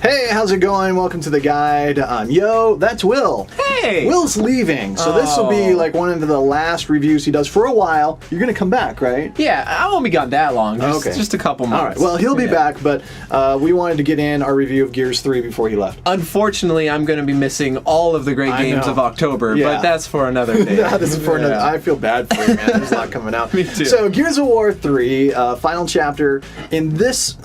Hey, how's it going? Welcome to the guide. I'm Yo. That's Will. Hey! Will's leaving, so this will be like one of the last reviews he does for a while. You're going to come back, right? Yeah, I won't be gone that long. Just a couple months. All right. Well, he'll be back, but we wanted to get in our review of Gears 3 before he left. Unfortunately, I'm going to be be missing all of the great games of October, but that's for another day. That is for another. I feel bad for you, man. There's a lot coming out. Me too. So, Gears of War 3, final chapter in this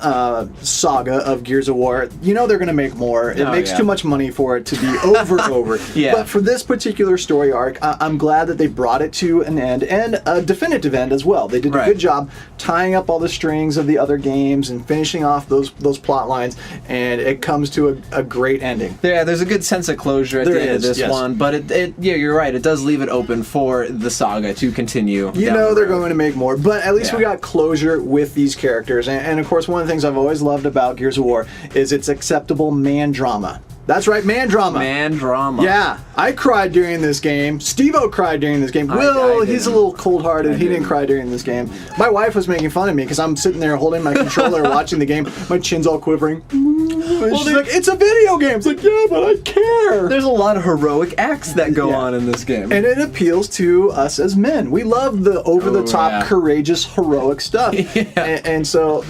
saga of Gears of War. You know they're going to make more. It makes too much money for it to be over. But for this particular story arc, I'm glad that they brought it to an end, and a definitive end as well. They did a good job tying up all the strings of the other games and finishing off those plot lines, and it comes to a great ending. Yeah, there's a good sense of closure at the end of this one, but yeah, you're right. It does leave it open for the saga to continue. You know they're going to make more, but at least we got closure with these characters. And of course, one of the things I've always loved about Gears of War is its acceptable man drama. That's right, man drama. Man drama. Yeah, I cried during this game. Steve-O cried during this game. Will, he's a little cold-hearted. He didn't cry during this game. My wife was making fun of me because I'm sitting there holding my controller watching the game. My chin's all quivering. Well, she's like, it's a video game. It's like, yeah, but I care. There's a lot of heroic acts that go on in this game. And it appeals to us as men. We love the over-the-top, courageous, heroic stuff. And so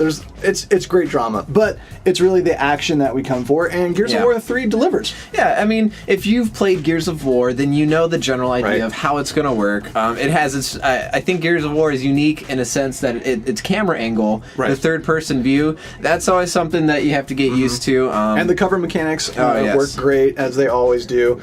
it's great drama. But it's really the action that we come for. And Gears of War 3 delivers. Yeah, I mean, if you've played Gears of War, then you know the general idea of how it's going to work. It has its. I think Gears of War is unique in a sense that its camera angle, the third-person view, that's always something that you have to get used to. And the cover mechanics work great, as they always do.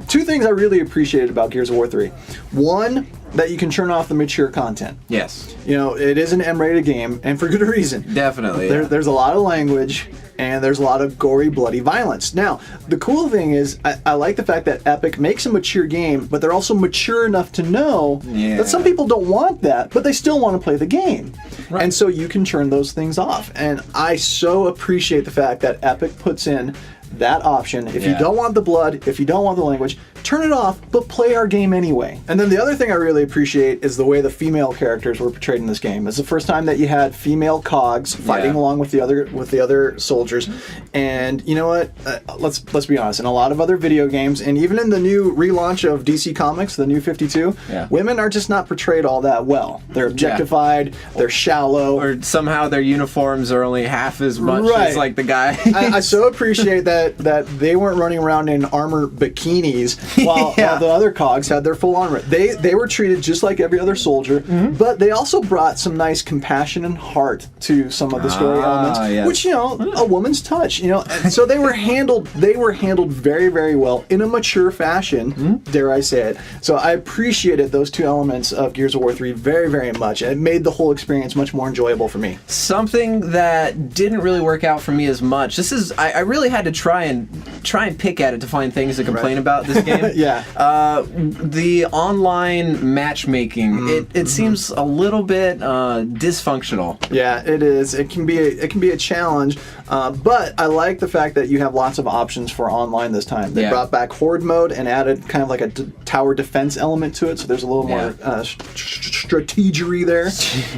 Two things I really appreciated about Gears of War 3. One, that you can turn off the mature content. Yes. You know, it is an M-rated game, and for good reason. Definitely. There's a lot of language, and there's a lot of gory, bloody violence. Now, the cool thing is, I like the fact that Epic makes a mature game, but they're also mature enough to know that some people don't want that, but they still want to play the game. Right. And so you can turn those things off. And I so appreciate the fact that Epic puts in that option. If you don't want the blood, if you don't want the language, turn it off, but play our game anyway. And then the other thing I really appreciate is the way the female characters were portrayed in this game. It's the first time that you had female cogs fighting along with the other soldiers. And you know what? Let's be honest. In a lot of other video games, and even in the new relaunch of DC Comics, the New 52, women are just not portrayed all that well. They're objectified. They're shallow. Or somehow their uniforms are only half as much as like the guy. I so appreciate that they weren't running around in armor bikinis while the other cogs had their full armor. They were treated just like every other soldier, but they also brought some nice compassion and heart to some of the story elements, which, you know, a woman's touch, you know. And so they were handled very, very well in a mature fashion, dare I say it. So I appreciated those two elements of Gears of War 3 very, very much. And it made the whole experience much more enjoyable for me. Something that didn't really work out for me as much. This is I really had to try and pick at it to find things to complain about this game. The online matchmaking, it seems a little bit dysfunctional. Yeah, it is. It can be a challenge, but I like the fact that you have lots of options for online this time. They brought back horde mode and added kind of like a tower defense element to it, so there's a little more strategery there,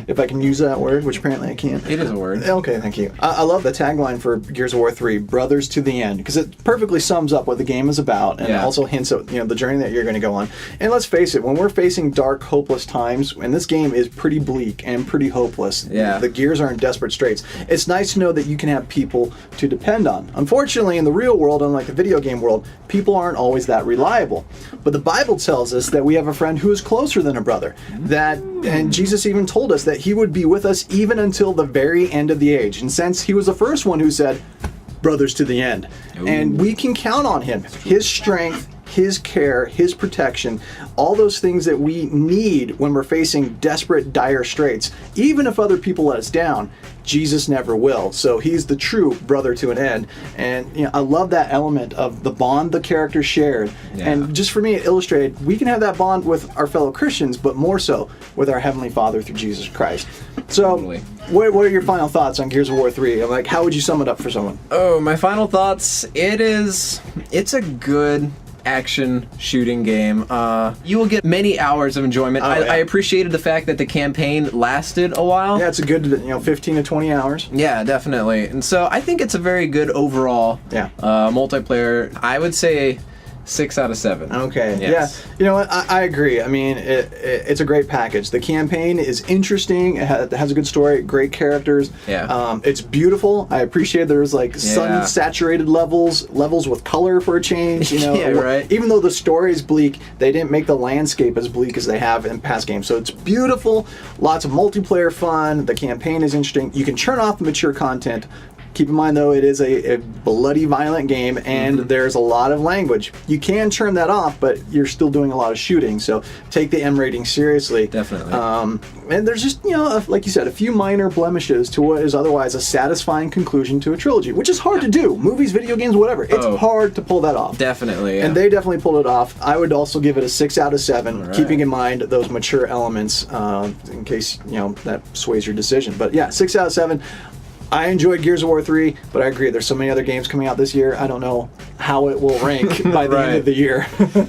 if I can use that word, which apparently I can't. It is a word. Okay, thank you. I love the tagline for Gears of War 3, Brothers to the End, because it perfectly sums up what the game is about, and also hints at the journey that you're going to go on. And let's face it, when we're facing dark, hopeless times, and this game is pretty bleak and pretty hopeless, the Gears are in desperate straits, it's nice to know that you can have people to depend on. Unfortunately, in the real world, unlike the video game world, people aren't always that reliable. But the Bible tells us that we have a friend who is closer than a brother. And Jesus even told us that he would be with us even until the very end of the age. And since he was the first one who said, brothers to the end. And we can count on him. His strength, his care, his protection, all those things that we need when we're facing desperate, dire straits. Even if other people let us down, Jesus never will. So he's the true brother to an end. And I love that element of the bond the characters shared. And just for me, it illustrated we can have that bond with our fellow Christians, but more so with our Heavenly Father through Jesus Christ. So what are your final thoughts on Gears of War 3? Like, how would you sum it up for someone? Oh, my final thoughts, it's a good action shooting game. You will get many hours of enjoyment. I appreciated the fact that the campaign lasted a while. Yeah, it's a good 15 to 20 hours. Yeah, definitely. And so I think it's a very good overall multiplayer. I would say 6 out of 7. Okay. Yes. Yeah. You know what? I agree. I mean, it's a great package. The campaign is interesting. It has a good story, great characters. Yeah. It's beautiful. I appreciate there's like sun-saturated levels with color for a change. Yeah, right. Even though the story is bleak, they didn't make the landscape as bleak as they have in past games. So it's beautiful. Lots of multiplayer fun. The campaign is interesting. You can turn off the mature content. Keep in mind, though, it is a bloody, violent game, and there's a lot of language. You can turn that off, but you're still doing a lot of shooting, so take the M rating seriously. Definitely. And there's just, like you said, a few minor blemishes to what is otherwise a satisfying conclusion to a trilogy, which is hard to do. Movies, video games, whatever. It's hard to pull that off. Definitely, yeah. And they definitely pulled it off. I would also give it a 6 out of 7, keeping in mind those mature elements in case, that sways your decision. But yeah, 6 out of 7. I enjoyed Gears of War 3, but I agree, there's so many other games coming out this year, I don't know how it will rank by the end of the year.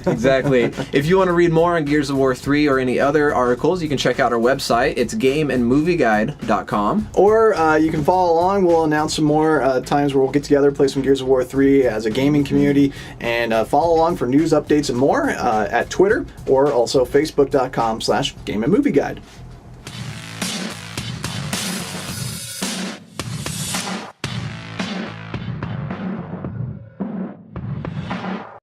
Exactly. If you want to read more on Gears of War 3 or any other articles, you can check out our website. It's gameandmovieguide.com. Or you can follow along. We'll announce some more times where we'll get together, play some Gears of War 3 as a gaming community, and follow along for news, updates, and more at Twitter, or also facebook.com/gameandmovieguide.